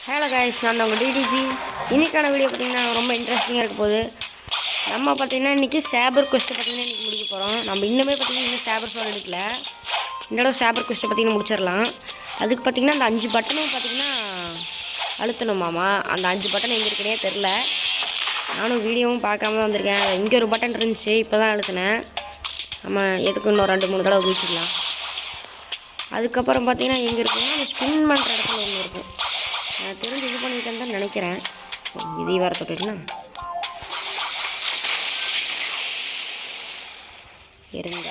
Hello guys, நான் உங்கள் DDG. இன்றைக்கான வீடியோ பார்த்திங்கன்னா ரொம்ப இன்ட்ரெஸ்டிங்காக இருக்க போகுது. நம்ம பார்த்திங்கன்னா இன்றைக்கி சேபர் குவெஸ்ட்டை பார்த்திங்கன்னா இன்றைக்கி முடிக்க போகிறோம். நம்ம இன்னுமே பார்த்திங்கன்னா இன்னும் சேபர் சோல் எடுக்கல. இந்த தடவை சேபர் குவெஸ்ட்டை பார்த்திங்கன்னா முடிச்சிடலாம். அதுக்கு பார்த்திங்கன்னா அந்த 5 பட்டனும் பார்த்திங்கன்னா அழுத்தணுமாமா. அந்த 5 பட்டன் எங்கே இருக்குன்னே தெரில. நானும் வீடியோவும் பார்க்காம தான் வந்திருக்கேன். இங்கே ஒரு பட்டன் இருந்துச்சு, இப்போ தான் அழுத்தினேன். நம்ம எதுக்கு இன்னும் 2-3 தடவை குதிச்சிக்கலாம். அதுக்கப்புறம் பார்த்திங்கன்னா எங்கே இருக்குன்னா அந்த ஸ்பின் பண்ணுற இடத்துல ஒன்று இருக்கும். நான் தெரிஞ்சு இது பண்ணிட்டேன்னு தான் நினைக்கிறேன். இதை வேறு தொட்டுனா இருங்க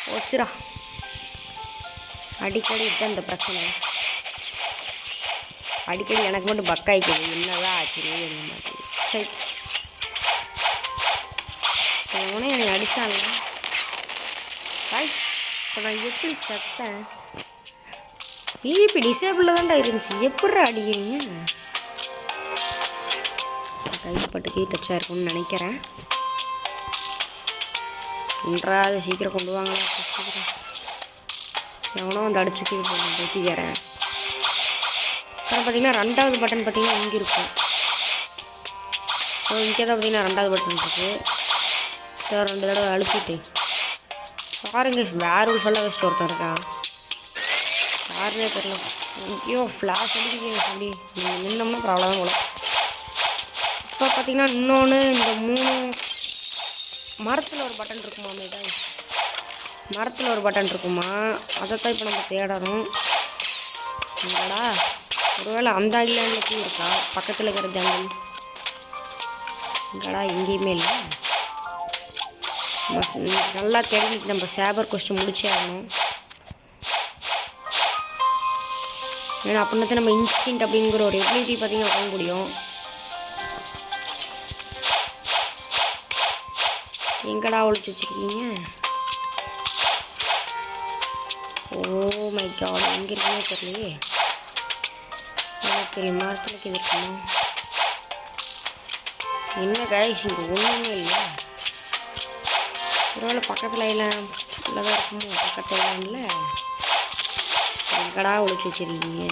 போச்சுரா. அடிக்கடி இதுதான் இந்த பிரச்சனை. அடிக்கடி எனக்கு மட்டும் பக்காய்க்குது. என்னதான் ஆச்சுன்னு தெரிய மாட்டேங்குது. சரி, உடனே என்னை அடித்தாங்க. இப்போ நான் எப்படி சத்தேன்? பிடிபி டிசேபிளில் தான்டா இருந்துச்சு. எப்படி அடிக்கிறீங்க? கைப்பட்டுக்கே டச்சாக இருக்கும்னு நினைக்கிறேன். ஒன்றாவது சீக்கிரம் கொண்டு வாங்க. சீக்கிரம் எவனோ வந்து அடிச்சுக்கி பேசிக்கிறேன். அப்புறம் பார்த்தீங்கன்னா 2வது பட்டன் பார்த்தீங்கன்னா இங்கே இருக்கும். இங்கே தான் பார்த்தீங்கன்னா 2வது பட்டன் இருக்குது. 2 தடவை அழுத்திட்டு பாருங்க. வேற ஒரு சொல்ல வச்சுட்டு ஒருத்தன் இருக்கான். யாருனே தெரியல. ஐயோ, ஃப்ளாஷ் அடிக்க அப்படி நின்னோம்னா ப்ராப்ளம் போல. இப்போ பார்த்தீங்கன்னா இன்னொன்று இந்த 3 மரத்தில் ஒரு பட்டன் இருக்குமா? தான் மரத்தில் ஒரு பட்டன் இருக்குமா? அதைத்தான் இப்போ நம்ம தேடணும். இல்லைடா, ஒருவேளை அந்த ஐலாண்டில் இருக்கா? பக்கத்தில் இருக்கிற ஜங்கல் இல்லைடா, எங்கேயுமே இல்லை. நல்லா தெரிஞ்சுட்டு நம்ம சேபர் கொஸ்டின் முடிச்சே ஆகணும். ஏன்னா அப்படின்னா நம்ம இன்ஸ்டின்ட் அப்படிங்கிற ஒரு எபிலிட்டி பார்த்தீங்கன்னா வாங்க முடியும். எங்கடா ஒழிச்சு வச்சுருக்கீங்க? ஓ மை காட், எங்கே இருக்குன்னே தெரியலையே. பெரிய மரத்துக்கு இது இருக்குமா? என்ன கைஸ், இங்கே ஒன்றுமே இல்லை. ஒருவேளை பக்கத்தில் இல்லைதான் இருக்குமோ? பக்கத்து இல்லைன்னு எங்கடா ஒழிச்சு வச்சிருக்கீங்க?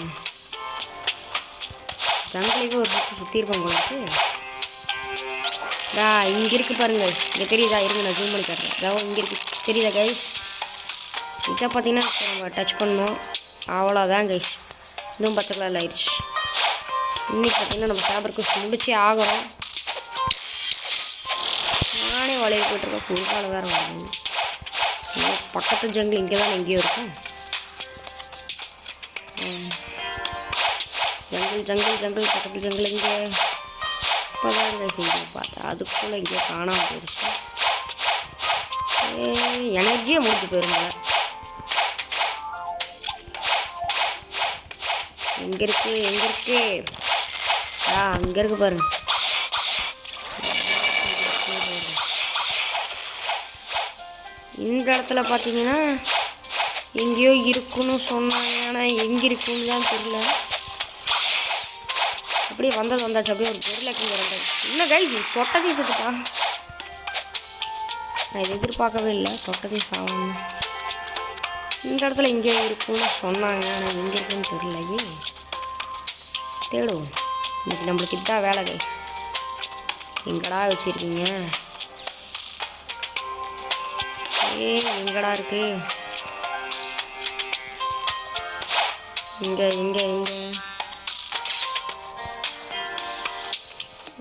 ஜங்கலையும் ஒரு சுற்றி இருப்போம் உங்களுக்கு. இங்கே இருக்குது பாருங்க. இங்கே தெரியுதா? இருங்க, நான் ஜூம் பண்ணி காட்டுறேன். அதாவது இங்கே இருக்குது, தெரியுதா கைஸ்? இதை பார்த்தீங்கன்னா நம்ம டச் பண்ணோம், அவ்வளோதான் கைஸ். இன்னும் பச்சை கலரில் ஆயிடுச்சு. இன்னைக்கு பார்த்தீங்கன்னா நம்ம சேபர் குவெஸ்ட் முடிச்சே ஆகிறோம். நானே வளைய போய்ட்டுருக்கேன். ஃபுல்கால வேறு வருது. பக்கத்து ஜங்கிள் இங்கே தான் எங்கேயோ இருக்கும். ஜங்கிள் பக்கத்து ஜங்கிள் இங்கே இப்போதாங்க செய்தி பார்த்தேன். அதுக்குள்ளே இங்கே காணாமல் போயிடுச்சு. எனர்ஜியே முடிஞ்சு போயிருங்க. எங்கே இருக்கு? அங்கே இருக்கு பாருங்க. இந்த இடத்துல பார்த்தீங்கன்னா எங்கேயோ இருக்குன்னு சொன்னாங்க. ஆனால் எங்கே இருக்குன்னு தான் தெரியல. அப்படியே வந்தாச்சு. அப்படியே ஒரு பொருளைக்கு வந்தது. என்ன கைஸ், தொட்டதே செத்துட்டான். நான் இதை எதிர்பார்க்கவே இல்லை. தொட்டதே சாவாங்க. இந்த இடத்துல எங்கேயோ இருக்குன்னு சொன்னாங்க. ஆனால் எங்கே இருக்குன்னு தெரியலையே. தேடுவோம். இன்னைக்கு நம்மளுக்கு இதான் வேலை கைஸ். எங்கடா வச்சுருக்கீங்க? எங்கடா இருக்கு? இங்கே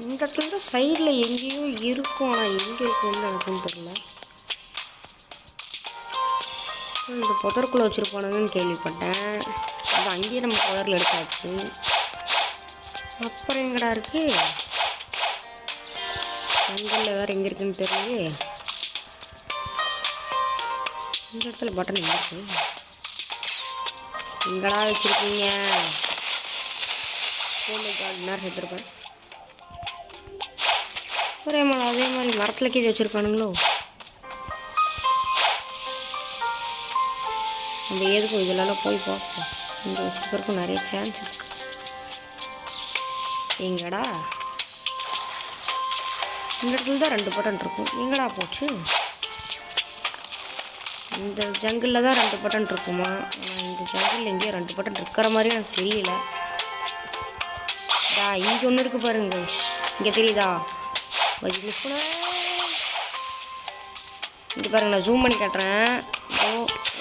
இந்த இடத்துல தான் சைடில் எங்கேயோ இருக்கும். ஆனால் எங்கே இருக்குன்னு எனக்குன்னு தெரியல. இந்த புதருக்குள்ளே வச்சுருப்பானுங்கன்னு கேள்விப்பட்டேன். அது அங்கேயே நம்ம புதரில் எடுத்தாச்சு. அப்புறம் எங்கடா இருக்கு? ஜங்கலில் வேறு எங்கே இருக்குன்னு தெரியலையே. இந்த இடத்துல பட்டன் எங்கே இருக்கு? எங்கடா வச்சுருக்கீங்க? நேரம் சேர்த்துருப்பேன். ஒரே மாதிரி அதே மாதிரி மரத்தில் கீழே வச்சுருப்பானுங்களோ? அந்த எதுக்கும் இதெல்லாம் போய் பார்ப்போம். இங்கே வச்சுருக்கிறதுக்கும் நிறைய சான்ஸ் இருக்கு. எங்கடா? இந்த இடத்துல தான் 2 பட்டன் இருக்கும். எங்கடா போச்சு? இந்த ஜங்கிளில் தான் 2 பட்டன் இருக்குமா? இந்த ஜங்கிளில் எங்கேயோ 2 பட்டன் இருக்கிற மாதிரி எனக்கு தெரியல. இங்கே ஒன்று இருக்குது பாருங்க. இங்கே தெரியுதா? மிஸ் பண்ண இங்கே பாருங்க, நான் ஜூம் பண்ணி காட்டுறேன். ஓ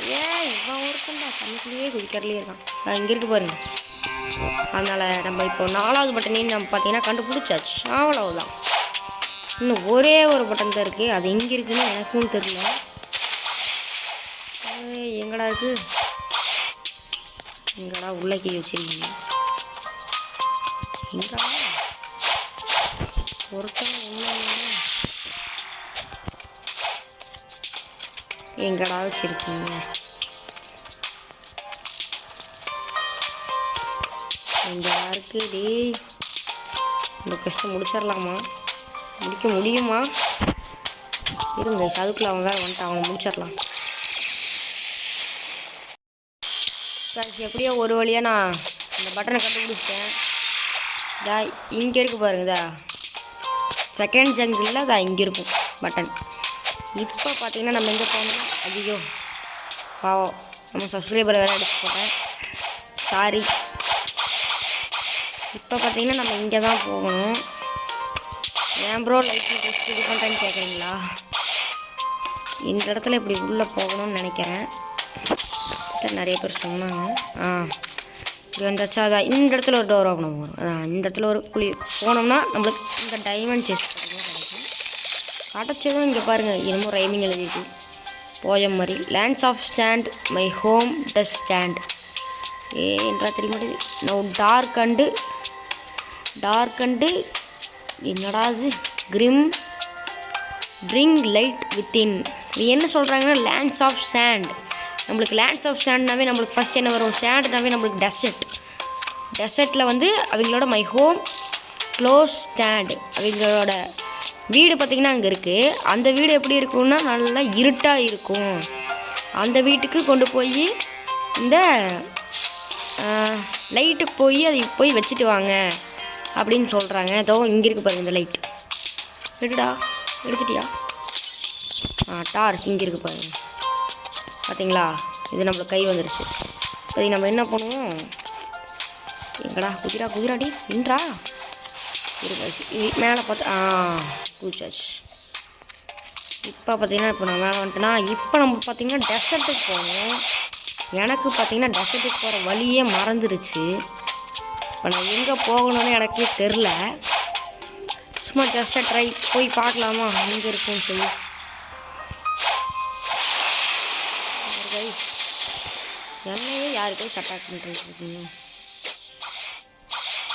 இவன் ஒருத்தன் தான் தண்ணிக்குள்ளேயே குதிக்கிறதுலேயே இருக்கான். இங்கே இருக்குது பாருங்க. அதனால் நம்ம இப்போ 4வது பட்டனையும் நம்ம பார்த்தீங்கன்னா கண்டுபிடிச்சாச்சு. அவ்வளவுதான். இன்னும் ஒரே ஒரு பட்டன் தான் இருக்குது. அது எங்கே இருக்குதுன்னு எனக்கும் தெரியல. எங்கடா இருக்குது? எங்கடா உள்ள கீ வச்சிருக்கீங்க? எங்கடா ஒருத்தன் எங்கடா வச்சிருக்கீங்க? எங்கடா இருக்கு? இந்த கஷ்டம் முடிச்சிடலாமா? முடிக்க முடியுமா? இருங்க, அதுக்குள்ள அவன் வேறு வந்துட்டு அவனை முடிச்சிடலாம். எப்படியோ ஒரு வழியாக நான் அந்த பட்டனை கண்டுபிடிச்சிட்டேன். இங்கே இருக்குது பாருங்கதா, செகண்ட் ஜங்கிளில் இங்கே இருக்கும் பட்டன். இப்போ பார்த்தீங்கன்னா நம்ம எங்கே போகணும்? ஐயோ பாவம், நம்ம சப்ஸ்கிரைபரை வேறு அடிச்சு போட்டேன், சாரி. இப்போ பார்த்தீங்கன்னா நம்ம இங்கே தான் போகணும். ஏன் ப்ரோ லைட்டில் டெஸ்ட் இது பண்ணுறேன்னு கேட்குறீங்களா? இந்த இடத்துல இப்படி உள்ளே போகணும்னு நினைக்கிறேன். நிறைய பேர் சொன்னாங்க. இது வந்தாச்சா? அதான் இந்த இடத்துல ஒரு டோர் ஓப்பன் வரும். இந்த இடத்துல ஒரு குழி போனோம்னா நம்மளுக்கு இந்த டைமண்ட் செஸ்ட் கிடைக்கும். அடைச்சதும் இங்கே பாருங்கள், என்னமோ ரைமிங் எழுதிருக்கு போயம் மாதிரி. Lands of stand my home does stand. என்றா தெரிய மாட்டேது. நோ டார்க் அண்டு என்னடா இது? Grim drink light within. இது என்ன சொல்கிறாங்கன்னா லேண்ட்ஸ் ஆஃப் சாண்ட். நம்மளுக்கு லேண்ட்ஸ் ஆஃப் சாண்ட்னாவே நம்மளுக்கு ஃபஸ்ட் என்ன வரும்? சாண்ட்னாவே நம்மளுக்கு டெசர்ட்டில் வந்து அவங்களோட மை ஹோம் க்ளோஸ் ஸ்டாண்ட். அவங்களோட வீடு பார்த்திங்கன்னா அங்கே இருக்குது. அந்த வீடு எப்படி இருக்கும்னா நல்லா இருட்டாக இருக்கும். அந்த வீட்டுக்கு கொண்டு போய் இந்த லைட்டுக்கு போய் அதை போய் வச்சுட்டு வாங்க அப்படின்னு சொல்கிறாங்க. அதோ இங்கே இருக்குது பாருங்கள் இந்த லைட். எடுத்துட்டியா? டார்ச் இங்கே இருக்குது பாருங்கள். பார்த்தீங்களா? இது நம்மளுக்கு கை வந்துருச்சு. அது நம்ம என்ன பண்ணுவோம்? எங்கடா குதிராடி இன்றா மேலே பார்த்து குதிச்சாச்சு. இப்போ பார்த்தீங்கன்னா இப்போ நான் மேலே வந்துட்டேன்னா இப்போ நம்ம பார்த்தீங்கன்னா டெசர்ட்டுக்கு போகணும். எனக்கு பார்த்தீங்கன்னா டெசர்ட்டுக்கு போகிற வழியே மறந்துடுச்சு. இப்போ நான் எங்கே போகணுன்னு எனக்கே தெரில. சும்மா ஜஸ்ட்டாக ட்ரை போய் பார்க்கலாமா எங்கே இருக்குன்னு சொல்லி. என்னையே யாருக்கும் அட்டாக் பண்ணிட்டு இருக்கீங்க?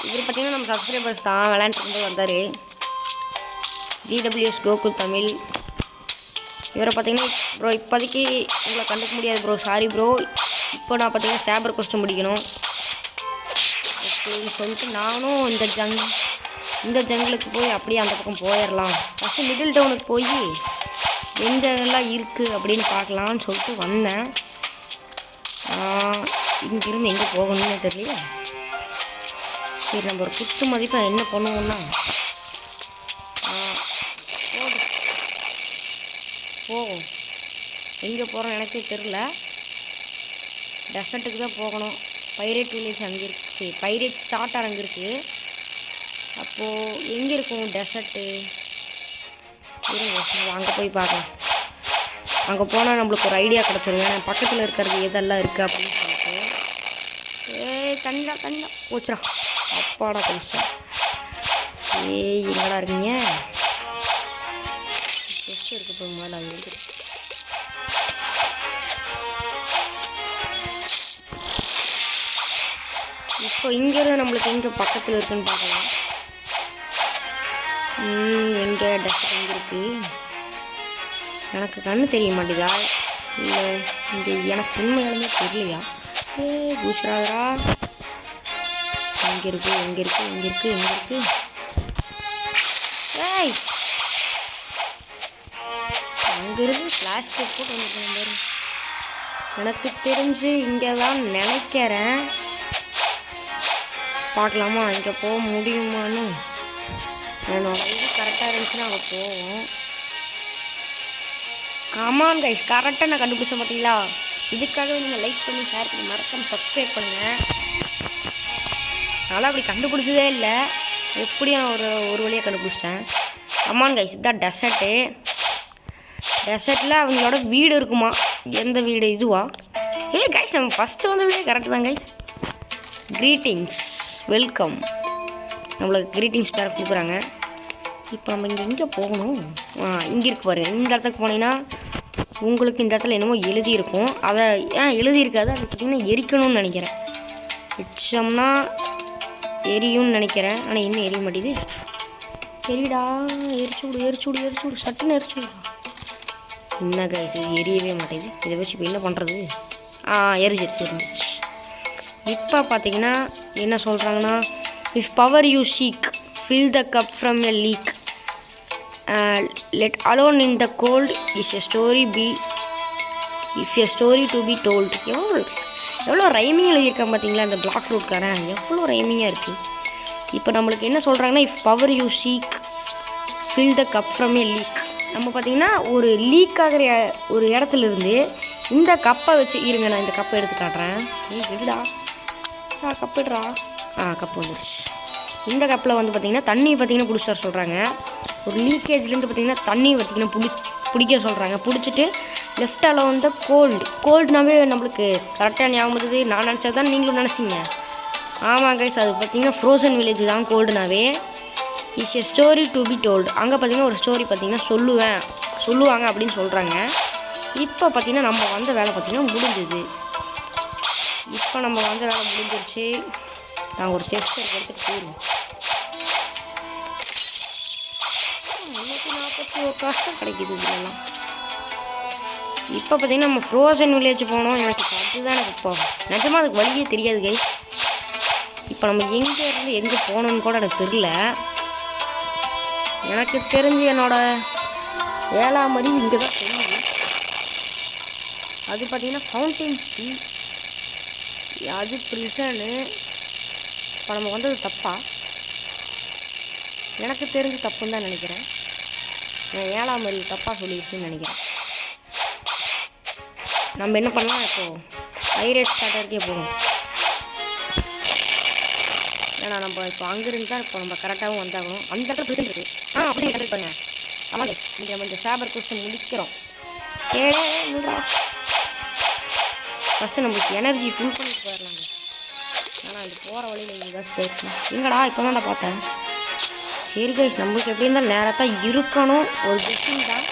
இவர் பார்த்தீங்கன்னா நம்ம சப்ஸ்கிரைபர்ஸ் தான். விளையாண்டுருக்கும்போது வந்தார். GWS கோகுல் தமிழ். இவரை பார்த்தீங்கன்னா ப்ரோ இப்போதைக்கு உங்களை கண்டுக்க முடியாது ப்ரோ, சாரி ப்ரோ. இப்போ நான் பார்த்தீங்கன்னா சேபர் கொஸ்டின் முடிக்கணும் ஓகேன்னு சொல்லிட்டு நானும் இந்த ஜங்கிளுக்கு போய் அப்படியே அந்த பக்கம் போயிடலாம். ஃபஸ்ட்டு மிடில் டவுனுக்கு போய் எங்கெல்லாம் இருக்குது அப்படின்னு பார்க்கலான்னு சொல்லிட்டு வந்தேன். இங்கிருந்து எங்கே போகணும்னு தெரியல. சரி, நம்ம ஒரு குத்து மதிப்பாக என்ன பண்ணுவோம்னா போகும். எங்கே போகிறோம் எனக்கே தெரில. டெசர்ட்டுக்கு தான் போகணும். பைரேட் வில்லேஜ் அங்கே இருக்குது. பைரேட் ஸ்டார்டர் அங்கே இருக்குது. அப்போது எங்கே இருக்கும் டெசர்ட்டு? அங்கே போய் பார்க்கலாம். அங்கே போனால் நம்மளுக்கு ஒரு ஐடியா கிடச்சிருங்க. பக்கத்தில் இருக்கிறது எதெல்லாம் இருக்குது அப்படின்னு சொல்லிட்டு. தண்ணி போச்சுரா, அப்பாடா கழிச்சேன். எங்கடா இருக்கீங்க? டெஸ்ட் இருக்க போகும் போது அது இருக்குது. இப்போ இங்கேருந்து நம்மளுக்கு எங்கே பக்கத்தில் இருக்குன்னு பார்க்கலாம். எங்கே டெஸ்ட் எங்கே இருக்குது? எனக்கு கண்ணு தெரிய மாட்டேதா? இல்லை இங்கே எனக்கு உண்மையாலுமே தெரியலையா? பூச்சராதரா. எங்கே இருக்குது? ஏய், அங்கிருந்து பிளாஸ்டிக் போட்டு வந்துருக்கேன் பாரு. எனக்கு தெரிஞ்சு இங்கே தான் நினைக்கிறேன். பார்க்கலாமா இங்கே போக முடியுமான்னு. என்னோட இது கரெக்டாக இருந்துச்சுன்னா அங்கே போவோம். கமான் கைஸ், கரெக்டாக நான் கண்டுபிடிச்சேன் பார்த்தீங்களா? இதுக்காகவே நீங்கள் லைக் பண்ணி ஷேர் பண்ணி மறக்காம சப்ஸ்கிரைப் பண்ணுங்கள். அதனால் அப்படி கண்டுபிடிச்சதே இல்லை, எப்படியும் ஒரு வழியாக கண்டுபிடிச்சிட்டேன். கமான் கைஸ், இதுதான் டெசர்ட்டு. டெசர்ட்டில் அவங்களோட வீடு இருக்குமா? எந்த வீடு? இதுவா? கைஸ், நம்ம ஃபஸ்ட்டு வந்த வீடே கரெக்டு தான் கைஸ். Greetings, welcome. நம்மளுக்கு க்ரீட்டிங்ஸ் பேர் கொடுக்குறாங்க. இப்போ நம்ம இங்கே எங்கே போகணும்? இங்கே இருக்கு பாருங்க. இந்த இடத்துக்கு போனீங்கன்னா உங்களுக்கு இந்த இடத்துல என்னமோ எழுதியிருக்கும். அதை எழுதியிருக்காது, அது பார்த்திங்கன்னா எரிக்கணும்னு நினைக்கிறேன். வச்சோம்னா எரியும்னு நினைக்கிறேன். ஆனால் இன்னும் எரிய மாட்டேது. எரிடா, எரிச்சுடு சட்டுன்னு எரிச்சுடு. என்ன கைஸ், இது எரியவே மாட்டேது. இதை வச்சு இப்போ என்ன பண்ணுறது? எரிஞ்சிருச்சு. இப்போ பார்த்தீங்கன்னா என்ன சொல்கிறாங்கன்னா, if power you seek fill the cup from a leak, let alone in the cold is a story be if a story to be told. எவ்வளோ ரைமிங் எழுதியிருக்கேன் பார்த்தீங்களா இந்த பிளாக் ஃப்ரூட்காரன்? எவ்வளோ ரைமிங்காக இருக்குது. இப்போ நம்மளுக்கு என்ன சொல்கிறாங்கன்னா, if power you seek fill the cup from a leak. நம்ம பார்த்திங்கன்னா ஒரு லீக் ஆகிற ஒரு இடத்துலேருந்து இந்த கப்பை வச்சு இருங்க, நான் இந்த கப்பை எடுத்து காட்டுறேன். விடுடா, கப்பிடுறா. கப்பு வந்துடுச்சு. இந்த கப்பில் வந்து பார்த்திங்கன்னா தண்ணி பார்த்திங்கன்னா பிடிச்சா சொல்கிறாங்க. ஒரு லீக்கேஜ்லேருந்து பார்த்திங்கன்னா தண்ணி பார்த்திங்கன்னா பிடிக்க சொல்கிறாங்க. பிடிச்சிட்டு லெஃப்டால் வந்து கோல்டுனாவே நம்மளுக்கு கரெக்டாக ஞாபகம் வருது. நான் நினச்சது தான் நீங்களும் நினச்சிங்க. ஆமாம் கைஸ், அது பார்த்திங்கன்னா ஃப்ரோசன் வில்லேஜ் தான். கோல்டுனாவே is a story to be told. அங்கே பார்த்திங்கன்னா ஒரு ஸ்டோரி பார்த்திங்கன்னா சொல்லுவாங்க அப்படின்னு சொல்கிறாங்க. இப்போ பார்த்திங்கன்னா நம்ம வந்த வேலை பார்த்திங்கன்னா முடிஞ்சுது. இப்போ நம்ம வந்த வேலை முடிஞ்சிருச்சு. நாங்கள் ஒரு செஸ்ட் எடுத்துகிட்டு போயிடுவோம். 341 காஸ்ட்டும் கிடைக்குது இதெல்லாம். இப்போ பார்த்தீங்கன்னா நம்ம ஃப்ரோசன் வில்லேஜ் போனோம். எனக்கு அதுதான் எனக்கு இப்போ நிஜமாக அதுக்கு வழியே தெரியாது கைஸ். இப்போ நம்ம எங்கே இருந்து எங்கே போகணுன்னு கூட எனக்கு தெரியல. எனக்கு தெரிஞ்சு என்னோடய 7ஆம் அறிவு இங்கே தான் தெரியுது. அது பார்த்திங்கன்னா ஃபவுண்டைன் ஸ்கீ, அது ப்ரிசனு. இப்போ நம்ம வந்தது தப்பா? எனக்கு தெரிஞ்சு தப்புன்னு தான் நினைக்கிறேன். நான் 7ஆம் அறிவு தப்பாக சொல்லிடுச்சுன்னு நினைக்கிறேன். நம்ம என்ன பண்ணலாம், இப்போது ஐரேட் ஸ்டார்டருக்கே போகும். ஏன்னா நம்ம இப்போ அங்கேருந்து தான் இப்போ நம்ம கரெக்டாகவும் வந்தாகணும். அந்த இடத்துல பிரச்சனை இருக்குது. அப்படியே கரெக்ட் பண்ணுங்க. ஆமாம் கைஸ், நம்ம இந்த ஷேபர் கொஸ்டின் முடிக்கிறோம். ஃபஸ்ட்டு நம்மளுக்கு எனர்ஜி ஃபுல் பண்ணிட்டு போயிடலாங்க. ஆனால் இது போகிற வழியில் ஏதாச்சும் போயிடுச்சு. எங்கடா இப்போ தான் நான் பார்த்தேன். சரி கைஸ், நம்மளுக்கு எப்படி இருந்தாலும் நேராக தான் இருக்கணும். ஒரு கெஸ்டிங் தான்.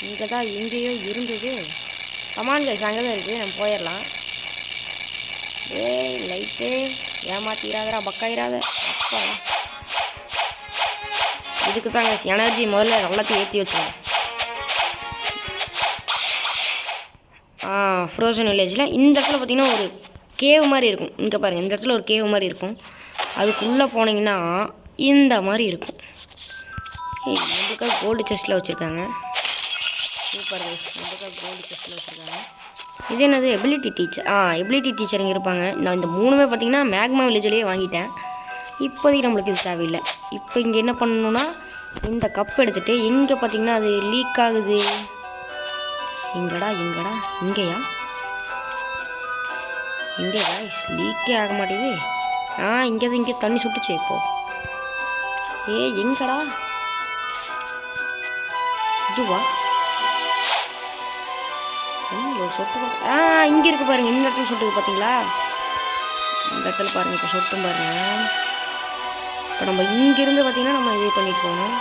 இங்கே தான் எங்கேயோ இருந்தது. கமான் கைஸ், அங்கே தான் இருக்குது. நம்ம போயிடலாம். லைட்டு ஏமாத்திராதரா, பக்காயிராத. அப்பா, இதுக்கு தான் கைஸ் எனர்ஜி முதல்ல எல்லாத்தையும் ஏற்றி வச்சுக்கணும். ஃப்ரோசன் வில்லேஜில் இந்த இடத்துல பார்த்திங்கன்னா ஒரு கேவ் மாதிரி இருக்கும். இங்கே பாருங்கள், இந்த இடத்துல ஒரு கேவ் மாதிரி இருக்கும். அதுக்குள்ளே போனீங்கன்னா இந்த மாதிரி இருக்கும். நம்மளுக்காக கோல்டு செஸ்ட்டில் வச்சுருக்காங்க. சூப்பர் கைஸ், நம்மளுக்காக கோல்டு செஸ்ட்டில் வச்சுருக்காங்க. இது என்னது? Ability teacher. எபிலிட்டி டீச்சர் இங்கே இருப்பாங்க. நான் இந்த 3மே பார்த்திங்கன்னா மேக்மா வில்லேஜ்லேயே வாங்கிட்டேன். இப்போதைக்கு நம்மளுக்கு இது தேவையில்லை. இப்போ இங்கே என்ன பண்ணணுன்னா, இந்த கப் எடுத்துகிட்டு இங்கே பார்த்திங்கன்னா அது லீக் ஆகுது. எங்கடா இங்கேயா? இங்கே கைஸ் லீக்கே ஆக மாட்டேது. இங்கே தண்ணி சுட்டுச்சு இப்போ. எங்கடா இதுவா? சொட்டு இங்கே இருக்குது பாருங்கள். இந்த இடத்துல சொட்டுக்கு பார்த்தீங்களா? இந்த இடத்துல பாருங்கள், இப்போ சொட்டும் பாருங்கள். இப்போ நம்ம இங்கேருந்து பார்த்திங்கன்னா நம்ம இது பண்ணிட்டு போகணும்.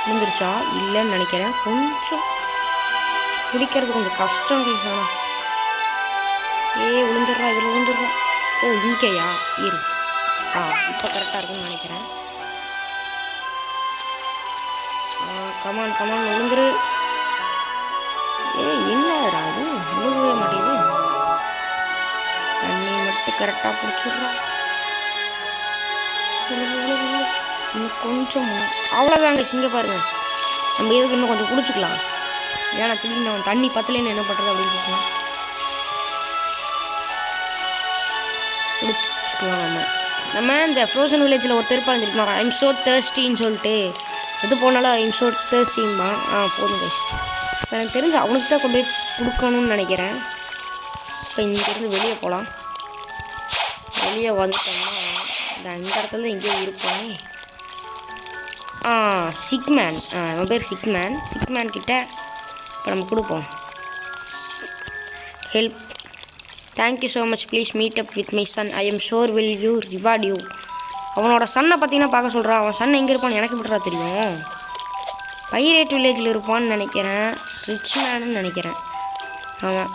விழுந்துருச்சா? இல்லைன்னு நினைக்கிறேன். கொஞ்சம் பிடிக்கிறது கொஞ்சம் கஷ்டம் கைஸ். ஆனால் விழுந்துடுறா, இதில் விழுந்துடுறா. இங்கேயா? இரு. இப்போ கரெக்டாக இருக்குன்னு நினைக்கிறேன். கமான் விழுந்துரு. என்னடா அது விழுகவே மாட்டேங்குது. தண்ணி மட்டும் கரெக்டாக பிடிச்சிடுறா. இன்னும் கொஞ்சம் அவ்வளோதாங்க. இங்கே பாருங்கள், நம்ம எதுக்கு இன்னும் கொஞ்சம் குடிச்சிக்கலாம். ஏன்னா திடீர்னு நம்ம தண்ணி பத்தலைன்னு என்ன பண்ணுறது அப்படின்னு கேட்கலாம். குடிச்சிக்கலாம். நம்ம இந்த ஃப்ரோசன் வில்லேஜில் ஒருத்தர் இருப்பாங்க தெரியுமா, ஐம் ஸோ தர்ஸ்டின்னு சொல்லிட்டு. எது போனாலும் இன்ஷோர்ட்டு ஸ்டீமா போதும் கைஸ். இப்போ எனக்கு தெரிஞ்சு அவனுக்கு தான் கொண்டு போய் கொடுக்கணும்னு நினைக்கிறேன். இப்போ இங்கேருந்து வெளியே போகலாம். வெளியே வந்துட்டோம்னா இந்த இடத்துல எங்கேயோ இருப்பானே. சிக்மேன். நம்ம பேர் சிக்மேன் கிட்ட இப்போ நம்ம கொடுப்போம். Help. Thank you so much. Please meet up with my son. I am sure will you reward you. அவனோட சன்னை பார்த்தீங்கன்னா பார்க்க சொல்கிறான். அவன் சன் எங்கே இருப்பான்னு எனக்கு மட்டும் தெரியும். பைரேட் வில்லேஜில் இருப்பான்னு நினைக்கிறேன். ரிச் மேனுன்னு நினைக்கிறேன். ஆமாம்,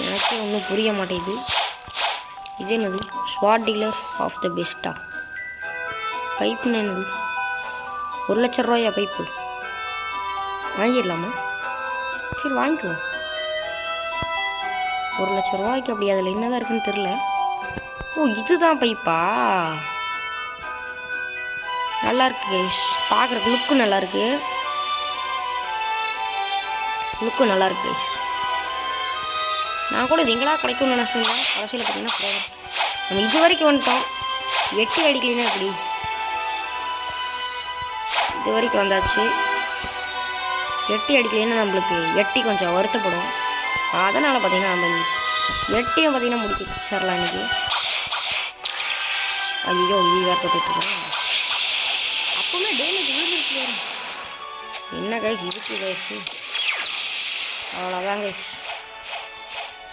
எனக்கே ஒன்றும் புரிய மாட்டேங்குது. இது என்னது? ஸ்வாட் டீலர் ஆஃப் த பெஸ்ட்டா? பைப்புன்னு என்னது? 1,00,000 ரூபாயா பைப்பு? வாங்கிடலாமா? சரி வாங்கிக்குவோம். 1,00,000 ரூபாய்க்கு. அப்படி அதில் என்னதான் இருக்குன்னு தெரில. ஓ, இதுதான் பைப்பா? நல்லாயிருக்கு கைஸ். பார்க்குறக்கு லுக்கு நல்லாயிருக்கு. கைஸ். நான் கூட இது எங்களா கிடைக்கும்னு நினச்சிருந்தேன். கடைசியில் பார்த்தீங்கன்னா போதும். நம்ம இது வரைக்கும் வந்துட்டோம். எட்டி அடிக்கலைன்னா எப்படி? இது வரைக்கும் வந்தாச்சு. எட்டி அடிக்கலைன்னா நம்மளுக்கு எட்டி கொஞ்சம் வருத்தப்படும். அதனால் பார்த்தீங்கன்னா நம்ம எட்டியும் பார்த்தீங்கன்னா முடிச்சிடலாம் இன்றைக்கி. ஐயோ, இது வேறு தொட்டுட்ருக்கோம். அப்போவுமே டேமேஜ் விழுந்துருச்சு. என்ன கைஸ் இதுக்கு கைஸ்? அவ்வளோதான் கைஸ்.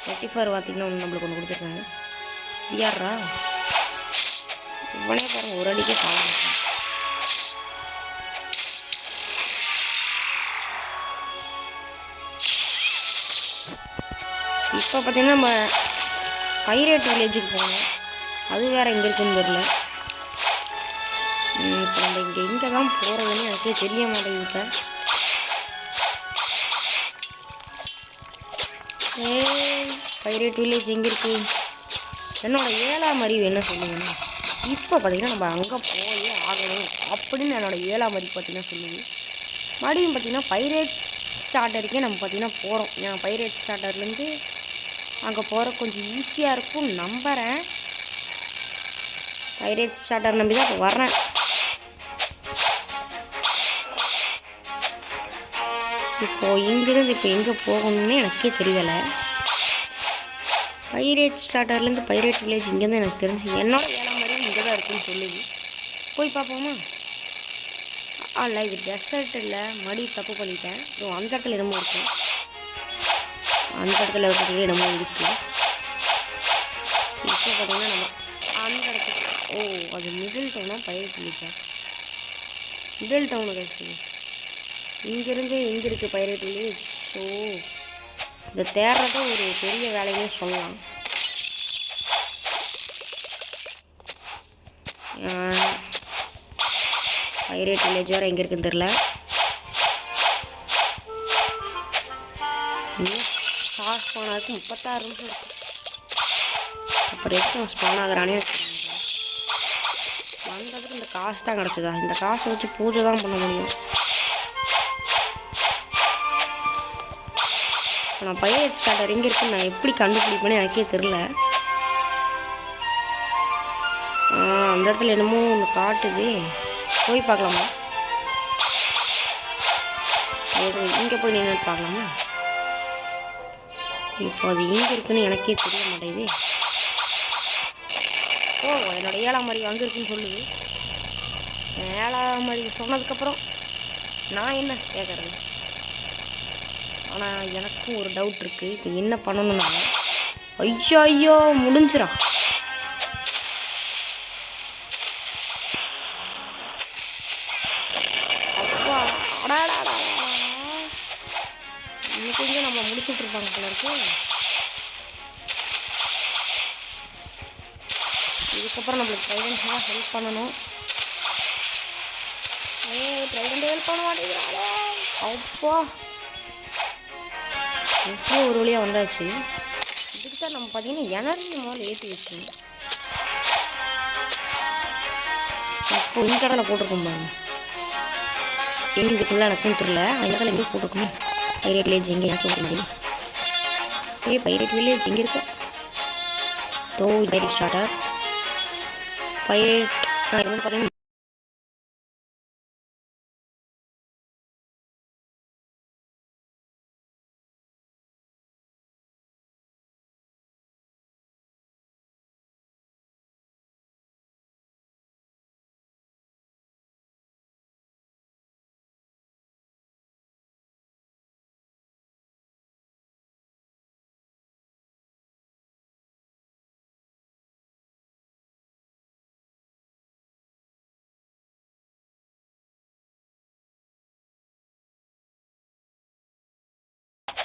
34 பார்த்தீங்கன்னா ஒன்று நம்மளுக்கு ஒன்று கொடுத்துருக்காங்க. யாரா இவனே பாருங்க, ஒரு அடிக்கே சாக மாட்டான். இப்போ பார்த்தீங்கன்னா நம்ம பைரேட் வில்லேஜுக்கு போகணும். அது வேறு எங்கே இருக்குன்னு தெரியல. இப்போ நம்ம எங்கே தான் போகிறதுன்னு எனக்கே தெரிய மாட்டேங்குது. பைரேட் வில்லேஜ் எங்கே இருக்குது? என்னோட 7ஆம் அறிவு என்ன சொல்லுதுன்னா, இப்போ பார்த்தீங்கன்னா நம்ம அங்கே போய் ஆகணும் அப்படின்னு என்னோட 7ஆம் அறிவு பார்த்தீங்கன்னா சொல்லுது. மறுபடியும் பார்த்தீங்கன்னா பைரேட் ஸ்டார்டருக்கே நம்ம பார்த்தீங்கன்னா போகிறோம். நான் பைரேட் ஸ்டார்டர்லேருந்து அங்கே போகிற கொஞ்சம் ஈஸியாக இருக்கும் நம்புகிறேன். பைரேட் ஸ்டார்டர் நம்பி தான் இப்போ வர்றேன். இப்போது இங்கிருந்து இப்போ எங்கே போகணும்னு எனக்கே தெரியலை. பைரேட் ஸ்டார்டர்லேருந்து பைரேட் வில்லேஜ் இங்கேருந்து எனக்கு தெரிஞ்சு என்னோட 7ஆம் அறிவு இங்கே தான் இருக்குன்னு சொல்லுது. போய் பார்ப்போமா? இல்லை, இது டெசர்ட் இல்லை. மடி தப்பு பண்ணிட்டேன். அந்த இடத்துல என்னமோ இருக்குது. அந்த இடத்துல பார்த்தீங்கன்னா என்னமோ இருக்குது. இப்போ பார்த்தீங்கன்னா நம்ம அந்த இடத்துக்கு அது மிடில் டவுனா பைரேட் வில்லேஜா? மிடில் டவுனு கழிச்சு இங்கேருந்து எங்கே இருக்குது பைரேட் வில்லேஜ்? ஸோ இதை தேடுறத ஒரு பெரிய வேலையே சொல்லலாம். பைரேட் வில்லேஜ் வேறு எங்கே இருக்குன்னு தெரில. காசு ஸ்பானாருக்கு 36 நிமிஷம் இருக்குது. அப்புறம் எதுவும் ஸ்பான் ஆகிறானே வந்ததுக்கு இந்த காசு தான் கிடச்சிதா? இந்த காசை வச்சு பூஜை தான் பண்ண முடியும். நான் பைரேட் ஸ்டார்டர் எங்கே இருக்குன்னு நான் எப்படி கண்டுபிடிப்பேன்னு எனக்கே தெரில. அந்த இடத்துல என்னமோ ஒன்று காட்டுது. போய் பார்க்கலாமா? ஏதோ இங்கே போய் நின்று பார்க்கலாமா? இப்போ அது எங்கே இருக்குன்னு எனக்கே தெரிய மாட்டேங்குது. என்னோட 7ஆம் அறிவு அங்கே இருக்குன்னு சொல்லுது. 7ஆம் அறிவு சொன்னதுக்கப்புறம் நான் என்ன கேட்குறது? ஆனால் எனக்கும் ஒரு டவுட் இருக்குது. இப்போ என்ன பண்ணணும்னா, ஐயோ முடிஞ்சிரா. அப்பா அடாடாடா, இன்னைக்கு எங்கே நம்ம முடிச்சுட்ருப்பாங்க போல இருக்கு. இதுக்கப்புறம் நம்மளுக்கு ட்ரைடன்ஸ்லாம் ஹெல்ப் பண்ணணும். ட்ரைடன்ட் ஹெல்ப் பண்ண மாட்டேங்கிறாளே. அப்பா எப்போ ஒரு வழியாக வந்தாச்சு. இதுக்கு தான் நம்ம பார்த்தீங்கன்னா எனர்ஜி முதல்ல ஏற்றி வச்சோம். இப்போ இந்த கடலை போட்டிருக்கோம் பாருங்க. எங்கே இதுக்குள்ள எனக்கும் தெரியல. அந்த கடலை எங்கே போட்டிருக்கோமே. பைரேட் வில்லேஜ் எங்கே எனக்கு போட முடியும். பைரேட் வில்லேஜ் எங்கே இருக்கு? பைரேட் ஸ்டார்டர் பைரேட் இது வந்து பார்த்தீங்கன்னா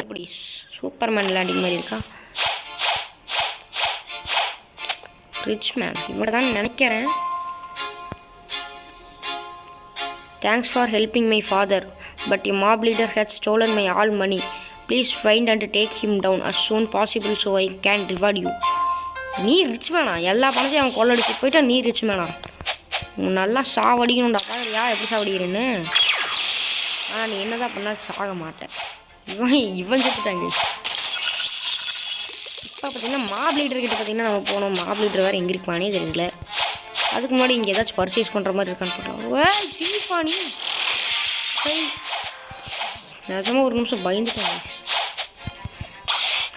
எப்படி சூப்பர்மேன் லேண்டிங் மாதிரி இருக்கா? ரிச் மேன் இவரை தான் நினைக்கிறேன். Thanks for helping my father but you mob leader had stolen my all money. Please find and take him down as soon possible so I can reward you. நீ rich மேனா? எல்லா பணத்தையும் அவன் கொள்ளடிச்சு போயிட்டா நீ ரிச் மேனா? நல்லா சாவடிக்கணும்டா. பாருயா எப்படி சாவடிக்கிறேன்னு. நீ என்னதான் பண்ணாலும் சாக மாட்டேன். இவன் செத்துட்டாங்க. இப்போ பார்த்தீங்கன்னா மாப் லீடர் கிட்ட பார்த்தீங்கன்னா நம்ம போனோம். மாப் லீடர் வேறு எங்கே இருப்பானே தெரியல. அதுக்கு முன்னாடி இங்கே ஏதாச்சும் பர்ச்சேஸ் பண்ணுற மாதிரி இருக்கான்னு பார்க்கலாம். சீப்பானி சரி நிஜமாக ஒரு நிமிஷம் பயந்துட்டேன்.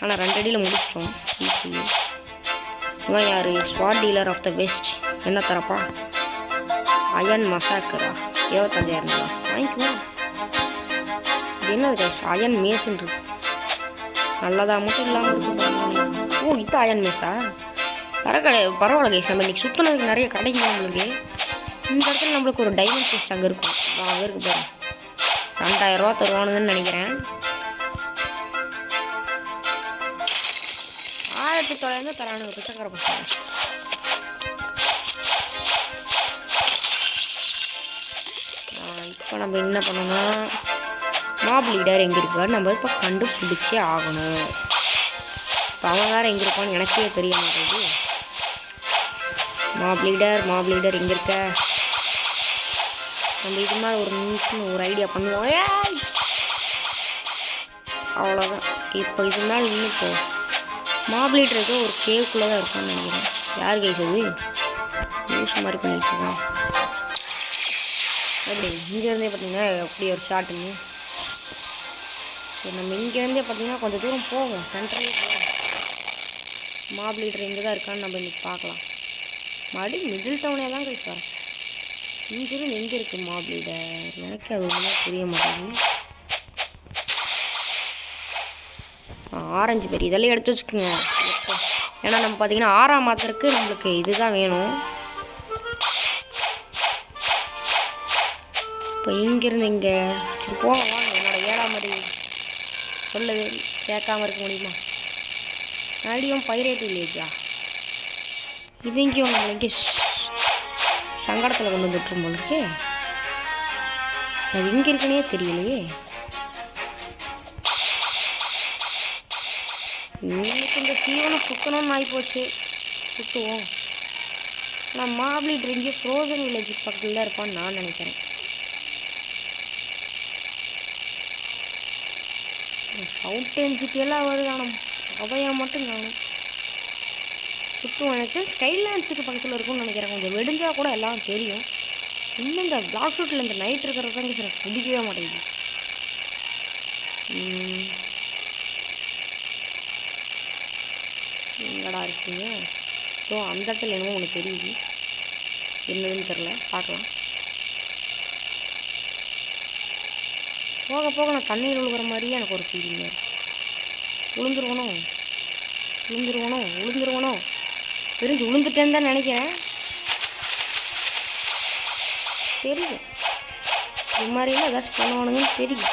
ஆனால் 2 அடியில் முடிச்சிட்டோம். இவன் யார்? ஸ்வாட் டீலர் ஆஃப் த வெஸ்ட். என்ன தரப்பா? அயன் மசாக்கரா 25,000 வாங்கிக்குவோம். இது என்னது கைஸ்? அயன் மேஸ்ன்னு இருக்கு. நல்லதா மட்டும் இல்லாமல் இருக்கு. ஓ இது அயன் மேஸா? பரவாயில்ல கைஸ். நம்ம இன்றைக்கி சுற்றினதுக்கு நிறைய கிடைக்கும் நம்மளுக்கு. இந்த இடத்துல நம்மளுக்கு ஒரு டைமண்ட் செஸ்ட் அங்கே இருக்கும். அங்கே இருக்கு பாரு. 2000 ரூபா தருவானுங்கன்னு நினைக்கிறேன். 1900 தரானுங்க பிச்சைக்கார பசங்க. இப்போ நம்ம என்ன பண்ணோம்னா மாப் லீடர் எங்கே இருக்காரு நம்ம இப்போ கண்டுபிடிச்சே ஆகணும். இப்போ அவன் வேறு எங்கே இருப்பான்னு எனக்கே தெரிய மாட்டேங்குது. மாப் லீடர் எங்கே இருக்க? நம்ம இது மாதிரி ஒரு ஐடியா பண்ணுவோம். அவ்வளோதான். இப்போ இது மேலே நின்றுப்போம். மாப் லீடருக்கு ஒரு கேவுக்குள்ளே தான் இருக்கான்னு நினைக்கிறேன். யார் கைசது யூஸ் மாதிரி பண்ணிகிட்டு இருக்கான். எப்படி இங்கேருந்தே பார்த்தீங்கன்னா எப்படி ஒரு ஷாட்டுங்க. சரி நம்ம இங்கேருந்தே பார்த்தீங்கன்னா கொஞ்சம் தூரம் போவோம். சென்டர்லேயே போவோம். மாப் லீடர் எங்கே தான் இருக்கான்னு நம்ம இன்றைக்கி பார்க்கலாம். மறுபடியும் மிடில் டவுனே தான் கைஸ் வரேன். இங்கிருந்து எங்கே இருக்குது மாப் லீடர்? எனக்கு அது ஒன்றுமே புரிய மாட்டேங்குது. ஆரஞ்சு பெரி இதெல்லாம் எடுத்து வச்சுக்கோங்க. ஏன்னா நம்ம பார்த்தீங்கன்னா 6ஆம் மாதத்துக்கு நம்மளுக்கு இதுதான் வேணும். இப்போ இங்கேருந்து இங்கே சரி போவோம் வாங்க. என்னோடய 7ஆம் மாதிரி சொல்லுது கேட்காம இருக்க முடியுமா? மறுபடியும் பைரேட் வில்லேஜா? இது இங்கேயும் நம்மளுக்கு சங்கடத்தில் கொண்டு வந்துட்டுரும் போல இருக்கே. அது எங்கே இருக்குன்னே தெரியலையே. இன்னைக்கு இந்த சீவனம் சுற்றணும்னு ஆகிப்போச்சு. சுற்றுவோம். ஆனால் மாப் லீடர் இங்கே ஃப்ரோசன் வில்லேஜ் பக்கத்தில் தான் இருப்பான்னு நான் நினைக்கிறேன். ஃபவுண்டைன் சிட்டியெல்லாம் வருது. ஆனால் அவையாக மட்டும் காணும். சுற்றுவோம். எனக்கு ஸ்கைலாண்ட்ஸுக்கு பக்கத்தில் இருக்கும்னு நினைக்கிறேன். கொஞ்சம் வெடிஞ்சால் கூட எல்லாம் தெரியும். இன்னும் இந்த பிளாக் ஷூட்டில் இந்த நைட் இருக்கிறது தான் எனக்கு பிடிக்கவே மாட்டேங்குது. எங்கடா இருக்கீங்க? ஸோ அந்த இடத்துல என்னமோ ஒன்று தெரியுது. என்னதுன்னு தெரில. பார்க்கலாம். போக போக நான் தண்ணீர் விழுகிற மாதிரியே எனக்கு ஒரு ஃபீலிங்க. விழுந்துருவனோ தெரிஞ்சு விழுந்துட்டேன்னு தான் நினைக்கிறேன். தெரியும் இது மாதிரிலாம் ஏதாச்சும் பண்ணுவானுங்கன்னு தெரியும்.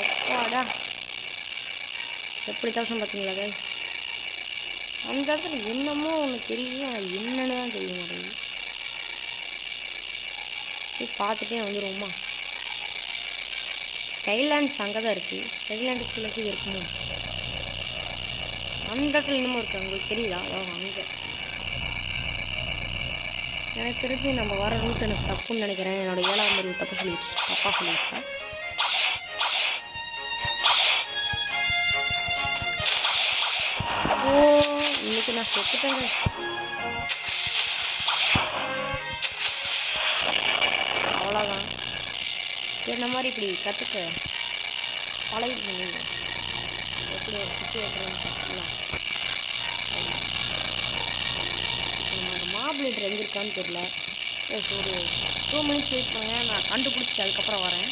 அப்பாடா எப்படி தவசம் பார்த்தீங்களா? அந்த இடத்துல என்னமோ ஒன்று தெரியும். அது என்னன்னு தான் தெரிய மாட்டேங்குது. பார்த்துட்டே வந்துடுவோமா? ஸ்கைலாண்ட்ஸ் அங்கே தான் இருக்குது. ஸ்கைலாண்டுக்குள்ளே இருக்குமோ? அந்த இடத்துல இன்னமும் இருக்குது. உங்களுக்கு தெரியுதா? அதான் அங்கே எனக்கு தெரிஞ்சு நம்ம வர ரூட் எனக்கு தப்புன்னு நினைக்கிறேன். என்னோடய 7ஆம் மாதிரி தப்பாக சொல்லிடுச்சேன். ஓ இன்னைக்கு நான் செத்துட்டேங்க. அவ்வளோதான். என்ன மாதிரி இப்படி கற்றுக்க பழகிக்கணும். எப்படி ஒரு சுற்றி வைக்கிறேன்னு பார்க்கலாம். நம்ம மாப் லீடர் எங்கே இருக்கான்னு தெரியல. ஒரு 2 மினிட்ஸ் வெயிட் பண்ணுங்க. நான் கண்டுபிடிச்சிட்டு அதுக்கப்புறம் வரேன்.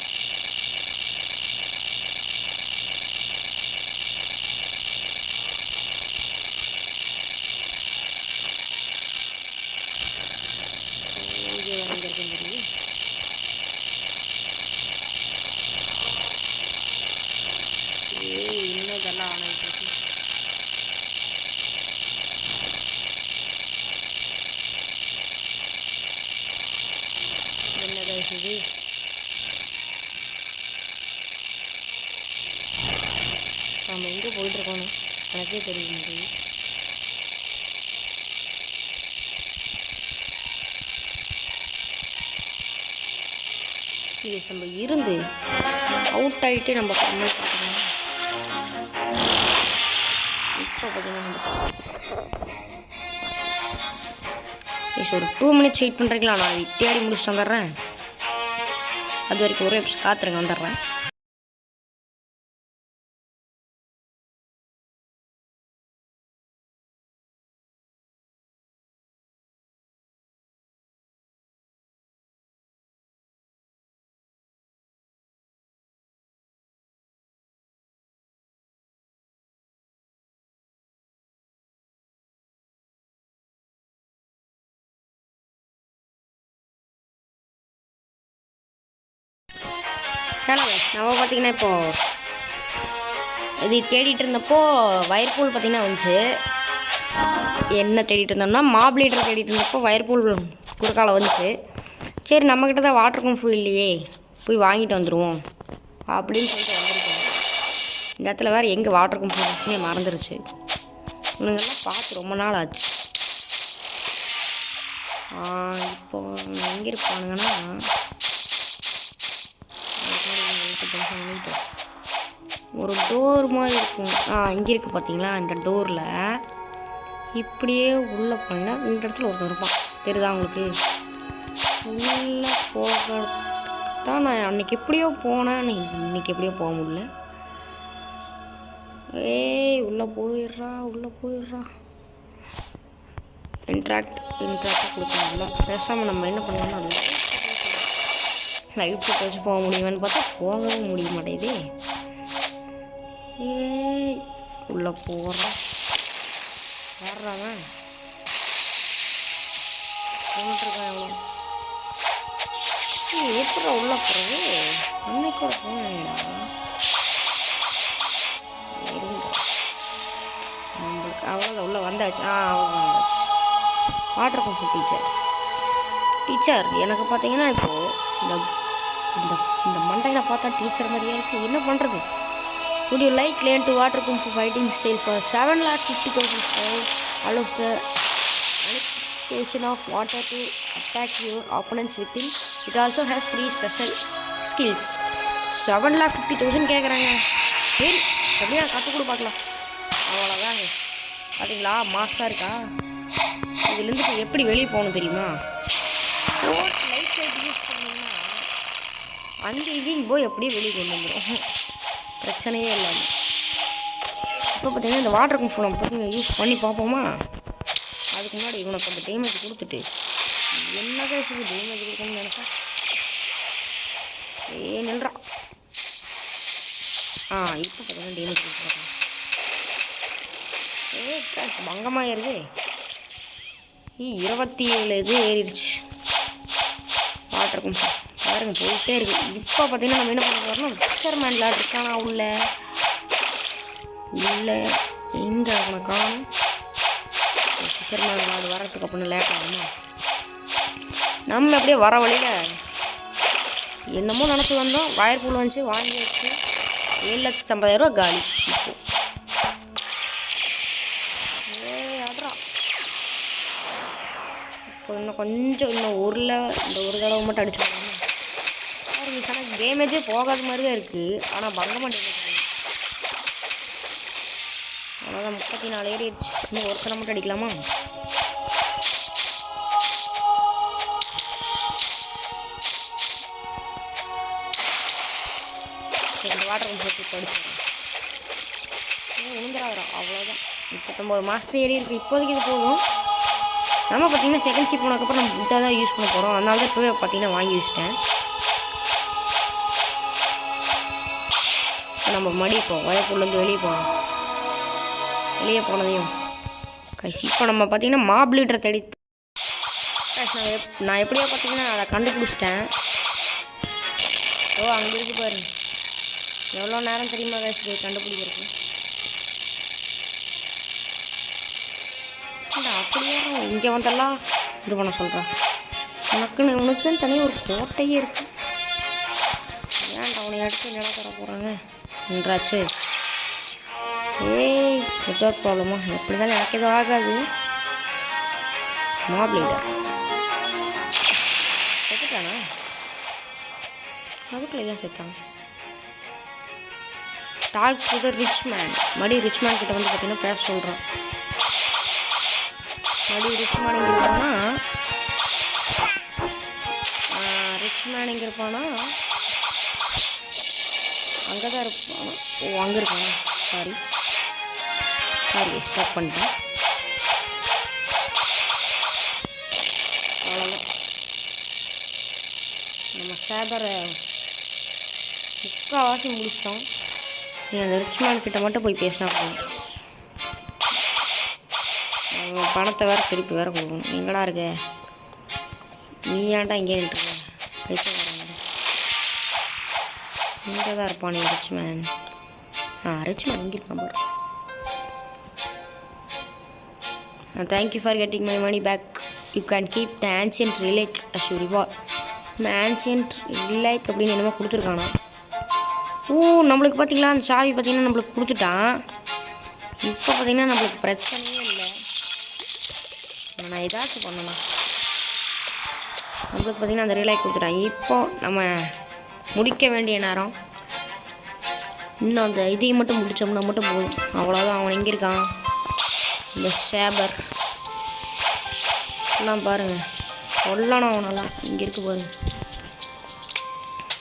நம்ம எங்கே போயிட்டுருக்கோன்னு எனக்கே தெரிய முடியுது. இது நம்ம இருந்து அவுட் ஆகிட்டு நம்ம கம்மியாக பார்க்கணும். இப்போ பார்த்தீங்கன்னா ஒரு 2 minutes வெயிட் பண்ணுறீங்களா? நான் அதை தேடி முடிச்சுட்டு வந்துடுறேன். அது வரைக்கும் ஒரே காத்துருங்க, வந்துடுறேன். ஹலோ நம்ம பார்த்தீங்கன்னா இப்போது இது தேடிட்டு இருந்தப்போ வயர்பூல் பார்த்தீங்கன்னா வந்துச்சு. என்ன தேடிட்டு இருந்தோம்னா மாப் லீடர் தேடிட்டு இருந்தப்போ வயர்பூல் குறுக்கால வந்துச்சு. சரி நம்மக்கிட்ட தான் வாட்டர் கும்ஃபு இல்லையே, போய் வாங்கிட்டு வந்துடுவோம் அப்படின்னு சொல்லிட்டு வந்திருக்கோம். இந்த இடத்துல வேறு எங்கே வாட்டர் கும்ஃபு இருந்துச்சுன்னே மறந்துருச்சு. இவனுங்கெல்லாம் பார்த்து ரொம்ப நாள் ஆச்சு. இப்போது எங்கே இருப்பானுங்கன்னா ஒரு டோர் மாதிரி இருக்கும். இங்கே இருக்குது பார்த்தீங்களா? இந்த டோரில் இப்படியே உள்ளே போனீங்கன்னா இந்த இடத்துல ஒருத்தர் இருப்பான். தெரியுதா உங்களுக்கு? உள்ளே போகிறதுக்கு தான் நான் அன்றைக்கி எப்படியோ போனேன், இன்றைக்கி எப்படியோ போக முடியல. உள்ளே போயிடுறா. இன்ட்ராக்ட் கொடுக்கணும்ல. பேசாமல் நம்ம என்ன பண்ணலாம்னா லைட் செட் வச்சு போக முடியுமான்னு பார்த்தா போகவே முடிய மாட்டேங்குது. உள்ளே போகிறான் வர்றான் போட்டுருக்கான். எவ்வளோ எப்படா உள்ளே போகிறது? அன்னைக்கூட போனேன்டா. நம்மளுக்கு அவ்வளோதான் உள்ளே வந்தாச்சு. அவ்வளோ வந்தாச்சு. வாட்டர் கும்ஃபு டீச்சர் எனக்கு பார்த்தீங்கன்னா இப்போது இந்த மண்டையில் பார்த்தா டீச்சர் மாதிரியே இருக்குது. என்ன பண்ணுறது? Would you like learn to water kung fu fighting style for 7,50,000 pounds? Allows the manipulation of water to attack your opponents within. It also has 3 special skills. 7,50,000 கேட்குறாங்க. சரி அப்படியே கற்றுக் கொடு பார்க்கலாம். அவ்வளோதாங்க. பார்த்தீங்களா மாசாக இருக்கா? இதுலேருந்து இப்போ எப்படி வெளியே போகணும் தெரியுமா? லைட் லைட் யூஸ் பண்ணிங்கன்னா அங்கே இங்கேயும் போய் எப்படியே வெளியே கொண்டு வந்துடும், பிரச்சனையே இல்லாமல். இப்போ பார்த்தீங்கன்னா இந்த வாட்டர் கும்ஃபு நம்ம பார்த்தீங்கன்னா யூஸ் பண்ணி பார்ப்போமா? அதுக்கு முன்னாடி இவனுக்கு அந்த டேமேஜ் கொடுத்துட்டு என்ன கேஸுக்கு டேமேஜ் கொடுக்கணும்னு நினைச்சா நில்றா. இப்போ பார்த்தீங்கன்னா டேமேஜ் கொடுத்துருக்காங்க. கேஷ் பங்கமாயிருது. 27 இது ஏறிடுச்சு வாட்டர் கும்ஃபு. பாருங்க போயிட்டே இருக்கு. இப்போ பார்த்தீங்கன்னா நம்ம என்ன பண்ண போகிறோம்னா ஃபிஷர்மேன் விளாட் இருக்கானா உள்ள எங்கே அவனை காணும். ஃபிஷர்மேன் விளாட் வரத்துக்கு அப்படின்னு லேட் ஆகுமா? நம்ம அப்படியே வர வழியில் என்னமோ நினச்சி வந்தோம். வயர் பூல் வந்துச்சு, வாங்கி வச்சு 7,50,000 காலி. இப்போ இப்போ இன்னும் கொஞ்சம் இன்னும் இந்த ஒரு தடவை மட்டும் அடிச்சு போகணும். ஆனால் டேமேஜே போகாத மாதிரி தான் இருக்குது. ஆனால் பங்கமாக டேமேஜ் பண்ணு. அவ்வளோதான் 34 ஏறிடுச்சு. இன்னும் ஒருத்தனை மட்டும் அடிக்கலாமா? இந்த வாட்டர் கும்ஃபு படிச்சு உளுந்துராகிறோம். அவ்வளோதான் 39 மாஸ்டர் ஏறி இருக்குது. இப்போதைக்கு இது போதும். நம்ம பார்த்தீங்கன்னா செகண்ட் ஷிப் போனதுக்கப்புறம் நம்ம புத்தா தான் யூஸ் பண்ண போகிறோம். அதனால தான் இப்போவே பார்த்தீங்கன்னா வாங்கி வச்சிட்டேன். நம்ம மடிப்போம். வயப்பூர்லேருந்து வெளியே போனதையும் இப்போ நம்ம பார்த்தீங்கன்னா மாப் லீடரை தேடி நான் எப்படியோ பார்த்தீங்கன்னா அதை கண்டுபிடிச்சிட்டேன். அங்கே இருக்கு பாரு. எவ்வளோ நேரம் தெரியுமா கேஸ் கண்டுபிடிக்கிறதுக்கு? அப்படியே இங்கே வந்தெல்லாம் இது பண்ண சொல்கிறேன். உனக்குன்னு தனியாக ஒரு கோட்டையே இருக்கு. ஏன்டா அவனை எடுத்து நில தர போகிறாங்க என்றாச்சு. ஏய் நெட்வொர்க் ப்ராப்ளமா? எப்படி தான் எனக்கு எதுவும் ஆகாது. மாப் லீடர் செத்துட்டானா? அதுக்குள்ள ஏன் செத்தாங்க? Talk to the rich man. மறுபடியும் ரிச் மேன் கிட்ட வந்து பார்த்தீங்கன்னா பேச சொல்கிறான். மறுபடியும் ரிச் மேன் எங்கே இருப்பானா? ரிச் மேன் எங்கே இருப்பானா? அங்கே தான் இருப்பானா? ஓ அங்கே இருப்பானா? சாரி ஸ்டாப் பண்ணிட்டேன். அவ்வளோதான், நம்ம சேபரை முக்கால்வாசி முடிச்சிட்டோம். நீ அந்த ரிச்மேன் கிட்ட மட்டும் போய் பேசினா போதும். அவன் பணத்தை வேறு திருப்பி வேறு கொடுக்கணும். எங்கடா இருக்க நீ? ஏன்டா இங்கே நின்றுருக்க? பேச்சு வராங்க. இங்கே தான் இருப்பான் நீ ரிச்மேன். ரிச்மேன் இங்கே இருப்பான் பாரு. Thank you for getting my money back. You can keep the ancient relic as you reward. இந்த ஆன்சியன்ட் ரிலேக் அப்படின்னு என்னமோ கொடுத்துருக்கானா? ஓ நம்மளுக்கு பார்த்தீங்களா அந்த சாவி பார்த்தீங்கன்னா நம்மளுக்கு கொடுத்துட்டான். இப்போ பார்த்தீங்கன்னா நம்மளுக்கு பிரச்சனையே இல்லை. நான் ஏதாச்சும் பண்ணணும். நம்மளுக்கு பார்த்தீங்கன்னா அந்த ரிலேக் கொடுத்துட்டான். இப்போ நம்ம முடிக்க வேண்டிய நேரம். இன்னும் அந்த இதையும் மட்டும் முடித்தோம்னா மட்டும் போதும். அவ்வளோதான். அவன் எங்கே இருக்கான்? இந்த சேபர் எல்லாம் பாருங்கள், சொல்லணும் அவனெல்லாம். இங்கே இருக்கு பாருங்க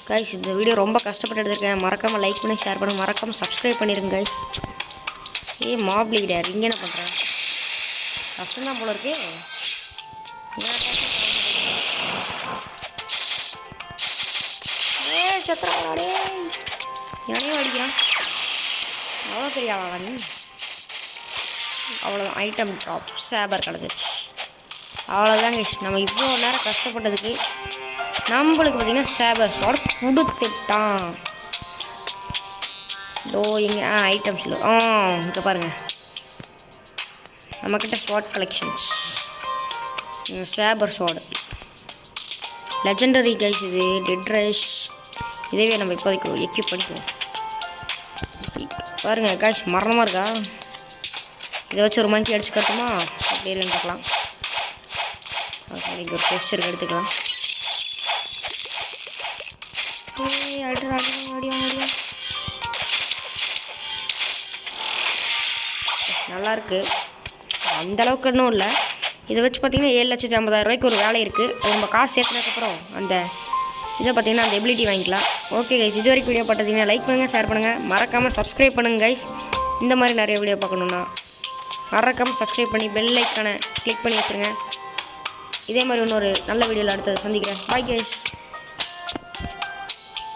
கைஸ். இந்த வீடியோ ரொம்ப கஷ்டப்பட்டு எடுத்துருக்கேன். மறக்காமல் லைக் பண்ணி ஷேர் பண்ணி மறக்காமல் சப்ஸ்கிரைப் பண்ணிடுங்க கைஸ். மாப் லீடர் இங்கே என்ன பண்ணுறேன்? கஷ்டம்தான் போல இருக்கு. சத்திராடே யானையும் அடிக்கிறான். அவ்வளோ பெரிய ஆளா நீ? அவ்வளோதான், ஐட்டம் ட்ராப் சேபர் கிடச்சிருச்சு. அவ்வளோதான் கைஸ். நம்ம இவ்வளோ நேரம் கஷ்டப்பட்டதுக்கு நம்மளுக்கு பார்த்திங்கன்னா சேபர் ஸ்வாட் கொடுத்துட்டான். இதோ எங்கே ஐட்டம்ஸில் இங்கே பாருங்கள், நம்மக்கிட்ட ஸ்வாட் கலெக்ஷன்ஸ். சேபர் ஸ்வாட் லெஜெண்டரி கைஸ். இது டெட் ரஷ். இதவே நம்ம இப்போதைக்கு எக்யூப் பண்ணிக்குவோம். பாருங்கள் கைஸ், மரணமாக இருக்கா? இதை வச்சு ஒரு மங்கி அடிச்சு கட்டுமா? அப்படி இல்லைன்னு பார்க்கலாம். இங்கே ஒரு டெஸ்டருக்கு எடுத்துக்கலாம். நல்லாயிருக்கு. அந்தளவுக்கு இன்னும் இல்லை. இதை வச்சு பார்த்திங்கன்னா 7,50,000 ஒரு வேலை இருக்குது. அது நம்ம காசு சேர்த்துனதுக்கப்புறம் அந்த இதை பார்த்திங்கன்னா அந்த எபிலிட்டி வாங்கிக்கலாம். ஓகே கைஸ், இது வரைக்கும் வீடியோ பார்த்தீங்கன்னா லைக் பண்ணுங்கள், ஷேர் பண்ணுங்கள், மறக்காமல் சப்ஸ்கிரைப் பண்ணுங்கள் கைஸ். இந்த மாதிரி நிறைய வீடியோ பார்க்கணுன்னா மறக்காமல் சப்ஸ்கிரைப் பண்ணி பெல் ஐக்கானை கிளிக் பண்ணி வச்சுருங்க. இதே மாதிரி இன்னொரு நல்ல வீடியோவில் அடுத்தது சந்திக்கிறேன். Bye guys.